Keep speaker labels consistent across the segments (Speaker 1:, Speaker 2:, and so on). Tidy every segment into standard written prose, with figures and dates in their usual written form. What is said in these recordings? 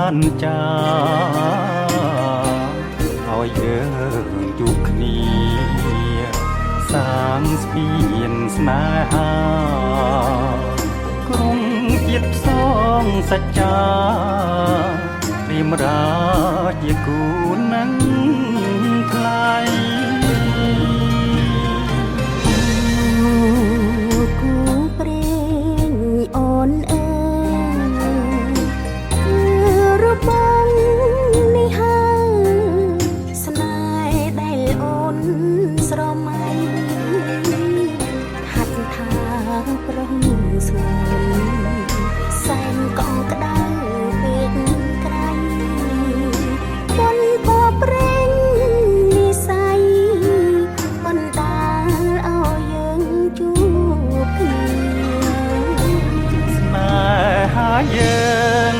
Speaker 1: បានចាឲ្យយើងជួបគ្នាសាងស្ពានស្នេហាក្រុងទៀតផ្សងសច្ចារៀមរាជាគូនឹងថ្លៃ
Speaker 2: គូព្រេងអូនអើយគឺរបស់នេះហើយស្នេហ៍ដែលអូនស្រមៃហាត់ថាប្រុងស្ងួនសែនកងក្តៅពេកក្រៃបនពព្រេងនិស័យបណ្ដាលឲ្យយើងជួបគ្នា
Speaker 1: ស្នេហាយើង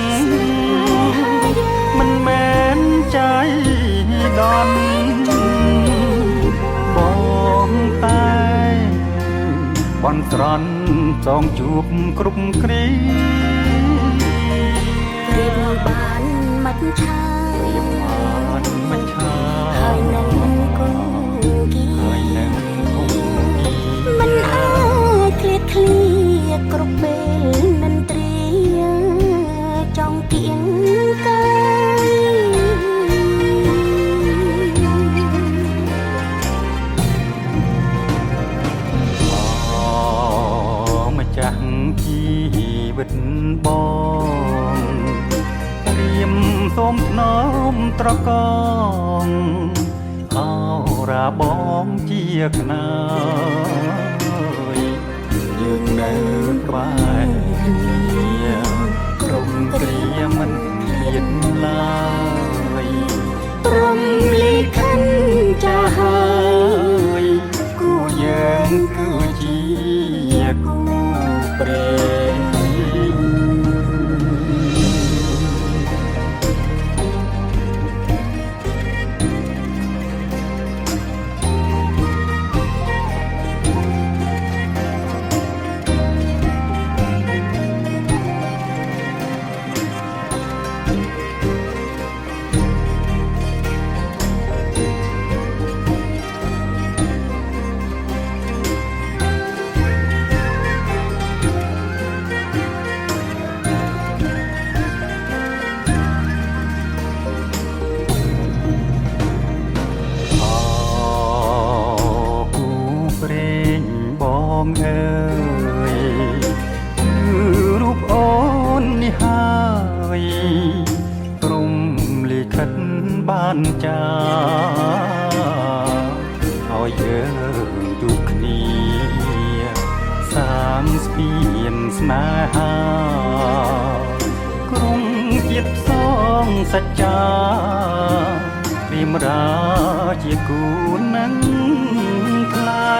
Speaker 1: មិនមែនใจដន់បងតែបន់ស្រន់ចងជួបគ្រប់គ្រា
Speaker 2: រៀបបានមិនឆា
Speaker 1: រៀបបានមិនឆា
Speaker 2: ហើយនឹងគង់គី
Speaker 1: ហើយនឹងគង់គី
Speaker 2: មិនអាចឃ្លាតឃ្លាគ្រប់ពេលនឹងត្រៀចង់គៀងកាយ
Speaker 1: ម្ចាស់ជីវិតបងព្រាមសូមថ្នមត្រកងអរាបងជាខ្នើយយើងនៅក្បែរគ្នាក្រុមគ្រាមិនឃ្លាតឡើយ
Speaker 2: ព្រមលិខិតចាស់ហើយ
Speaker 1: គូយើងគឺជាគូព្រេងបងអើយគឺរូបអូននេះហើយព្រមលិខិតបានចាឲ្យយើងជួបគ្នាសាងស្ពានស្នេហាក្រុងទៀតផ្សងសច្ចារៀមរាជាគូនឹងថ្លៃ